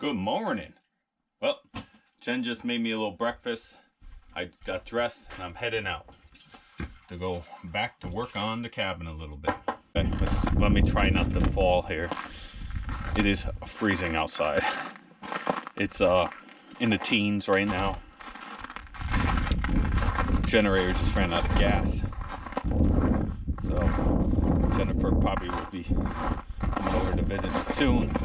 Good morning. Well, Jen just made me a little breakfast. I got dressed and I'm heading out to go back to work on the cabin a little bit. Okay, let me try not to fall here. It is freezing outside. It's in the teens right now. Generator just ran out of gas. So Jennifer probably will be coming over to visit me soon.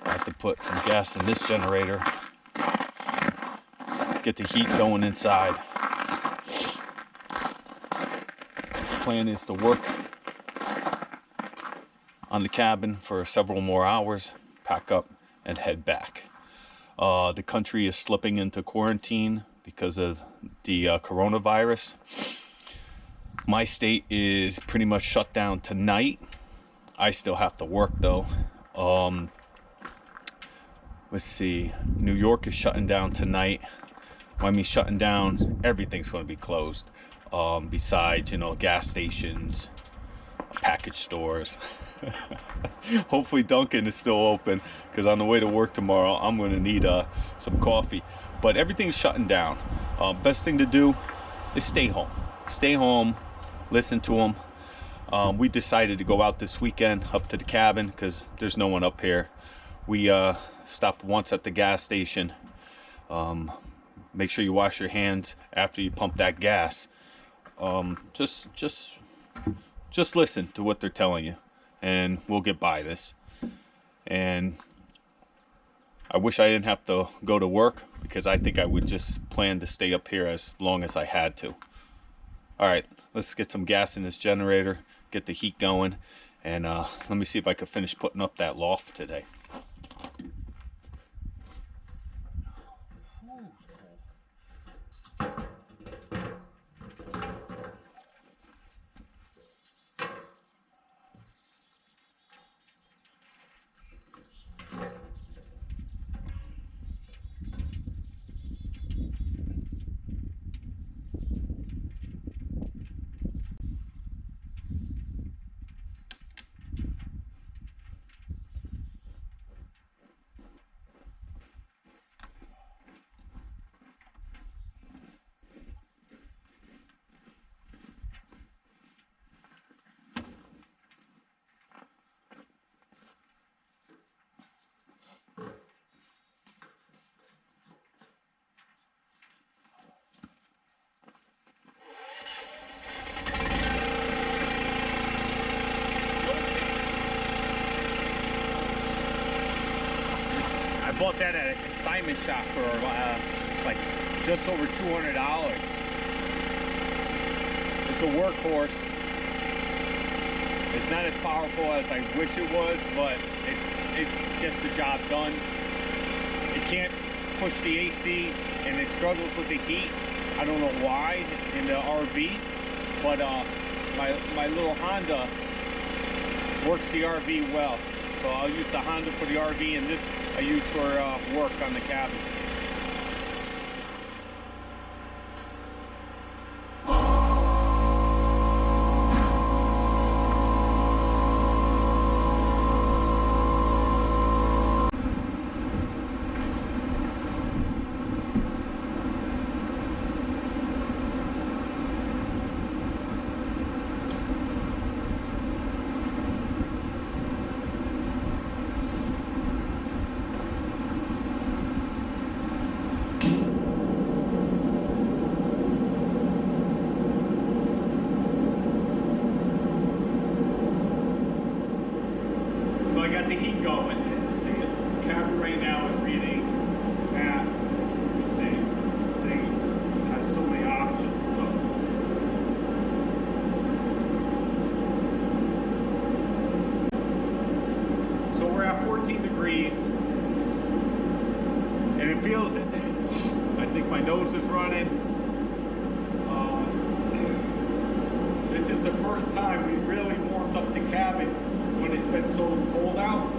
I have to put some gas in this generator, get the heat going inside. Plan is to work on the cabin for several more hours, pack up and head back. The country is slipping into quarantine because of the coronavirus. My state is pretty much shut down tonight. I still have to work though. Let's see, New York is shutting down tonight. Miami's shutting down. Everything's going to be closed. Besides, gas stations, package stores. Hopefully Dunkin' is still open, because on the way to work tomorrow I'm going to need some coffee. But everything's shutting down. Best thing to do is stay home. Stay home, listen to them. We decided to go out this weekend up to the cabin because there's no one up here. We stopped once at the gas station. Make sure you wash your hands after you pump that gas. Just listen to what they're telling you, and we'll get by this. And I wish I didn't have to go to work, because I think I would just plan to stay up here as long as I had to. All right, let's get some gas in this generator, get the heat going, and let me see if I can finish putting up that loft today. I bought that at a consignment shop for like just over $200. It's a workhorse. It's not as powerful as I wish it was, but it gets the job done. It can't push the AC and it struggles with the heat. I don't know why in the RV, but my little Honda works the RV well. So I'll use the Honda for the RV, and this I use for work on the cabin. So I got the heat going. The cabin right now is reading at, let's see, it has so many options. So we're at 14 degrees, and it feels it. I think my nose is running. This is the first time we really warmed up the cabin when it's been so cold out.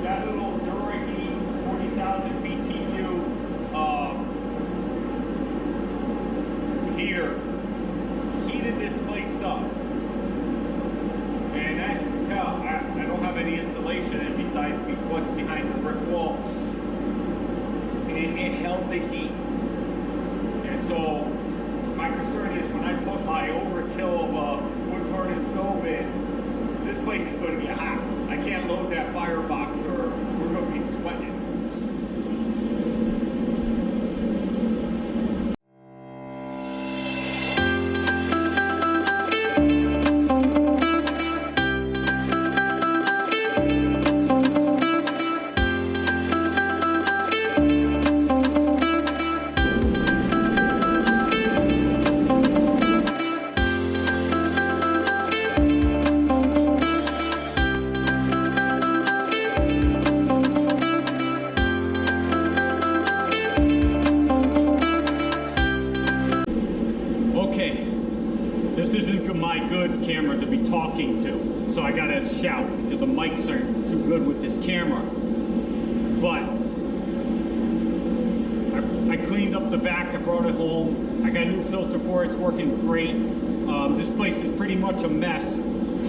That little Dura-Heat 40,000 BTU heater heated this place up. And as you can tell, I of the heat. And so my concern is when I put my overkill of a wood burning stove in, this place is going to get hot. I can't load that firebox or we're going to be sweating. This isn't my good camera to be talking to, so I gotta shout because the mics aren't too good with this camera. But I cleaned up the vac, I brought it home, I got a new filter for it, it's working great. This place is pretty much a mess,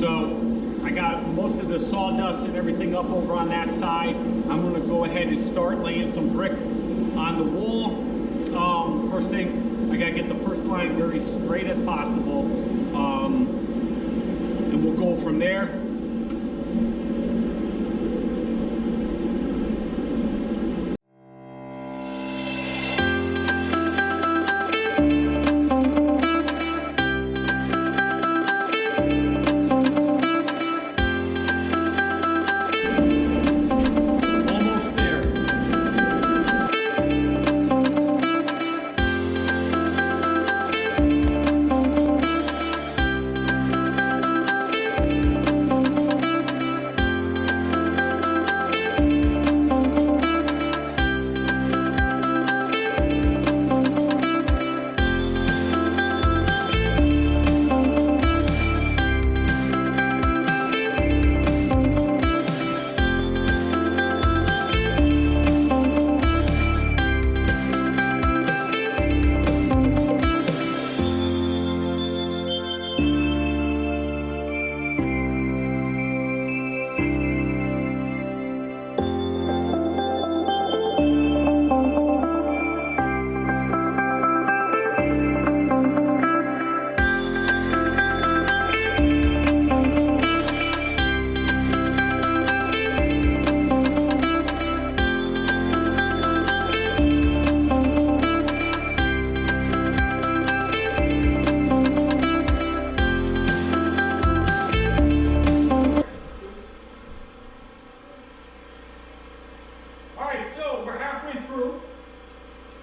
so I got most of the sawdust and everything up over on that side. I'm gonna go ahead and start laying some brick on the wall. First thing, I gotta get the first line very straight as possible, and we'll go from there.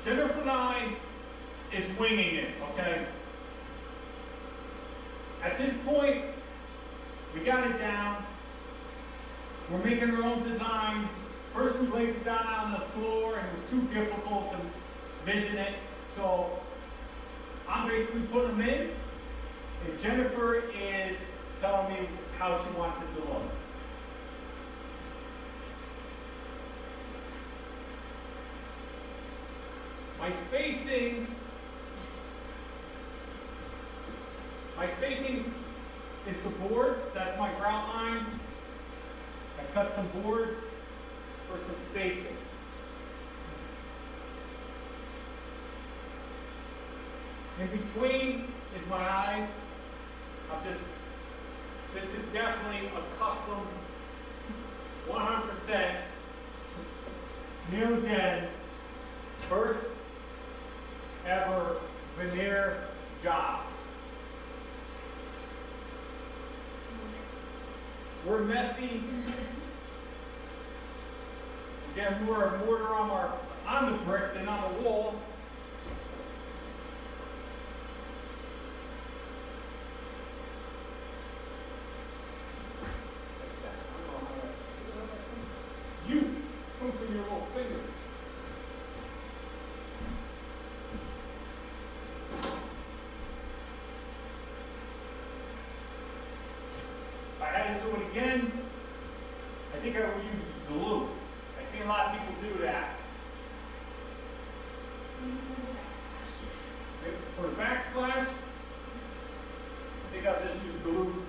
Jenn and I is winging it, okay? At this point, we got it down. We're making our own design. First we laid it down on the floor and it was too difficult to vision it. So I'm basically putting them in and Jennifer is telling me how she wants it to look. My spacing is the boards. That's my grout lines. I cut some boards for some spacing. In between is my eyes. This is definitely a custom 100% new Jenn first ever veneer job. We're messy. Get more mortar on the brick than on the wall. You come from your little fingers. If I had to do it again, I think I would use glue. I've seen a lot of people do that. For the backsplash, I think I'll just use glue.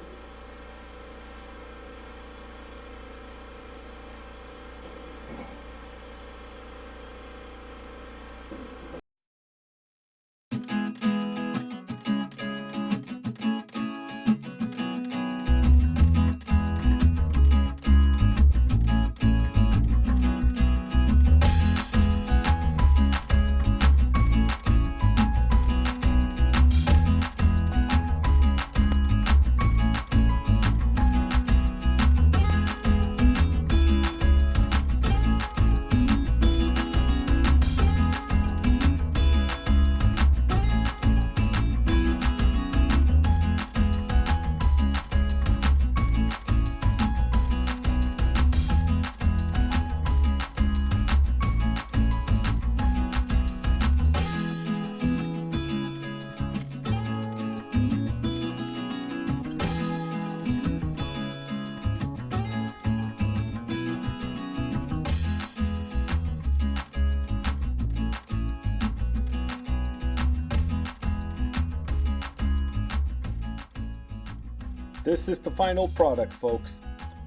This is the final product, folks.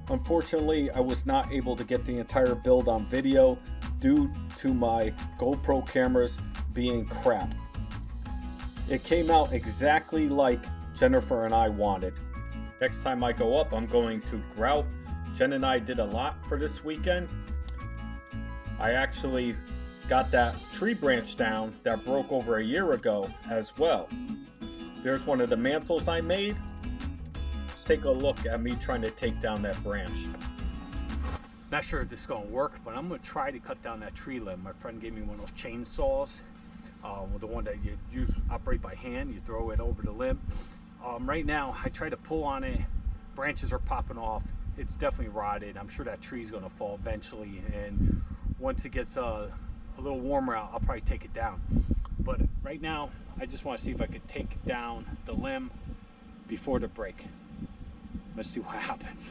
Unfortunately, I was not able to get the entire build on video due to my GoPro cameras being crap. It came out exactly like Jennifer and I wanted. Next time I go up, I'm going to grout. Jen and I did a lot for this weekend. I actually got that tree branch down that broke over a year ago as well. There's one of the mantles I made. Let's take a look at me trying to take down that branch. Not sure if this is going to work, but I'm going to try to cut down that tree limb. My friend gave me one of those chainsaws, the one that you operate by hand. You throw it over the limb. Right now, I try to pull on it. Branches are popping off. It's definitely rotted. I'm sure that tree's going to fall eventually, and once it gets a little warmer out, I'll probably take it down. But right now, I just want to see if I could take down the limb before the break. Let's see what happens.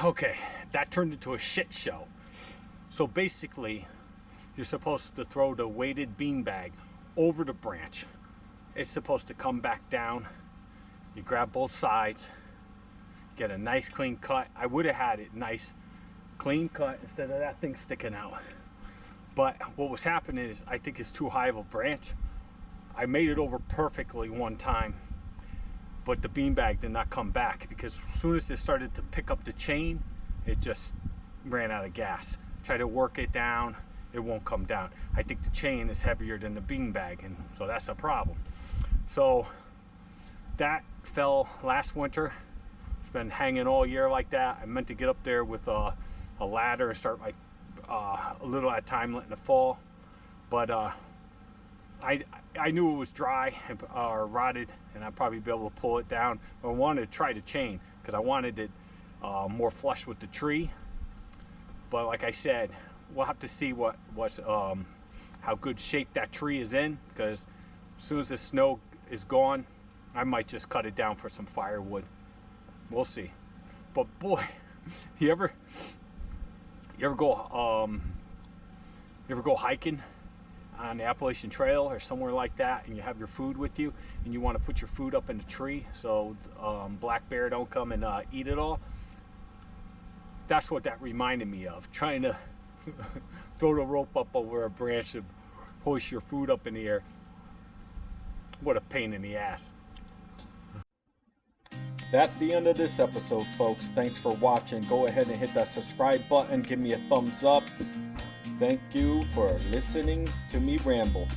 Okay, that turned into a shit show. So basically, you're supposed to throw the weighted beanbag over the branch. It's supposed to come back down. You grab both sides, get a nice clean cut. I would have had it nice clean cut instead of that thing sticking out. But what was happening is, I think it's too high of a branch. I made it over perfectly one time, but the beanbag did not come back, because as soon as it started to pick up the chain, it just ran out of gas. Try to work it down, it won't come down. I think the chain is heavier than the beanbag, and so that's a problem. So that fell last winter. It's been hanging all year like that. I meant to get up there with a ladder and start like a little at a time letting it fall, but I knew it was dry or rotted, and I'd probably be able to pull it down. But I wanted to try the chain because I wanted it more flush with the tree. But like I said, we'll have to see how good shape that tree is in, because as soon as the snow is gone, I might just cut it down for some firewood. We'll see. But boy, you ever go hiking on the Appalachian Trail or somewhere like that, and you have your food with you, and you want to put your food up in the tree so black bear don't come and eat it all? That's what that reminded me of, trying to throw the rope up over a branch and hoist your food up in the air. What a pain in the ass. That's the end of this episode, folks. Thanks for watching. Go ahead and hit that subscribe button. Give me a thumbs up. Thank you for listening to me ramble.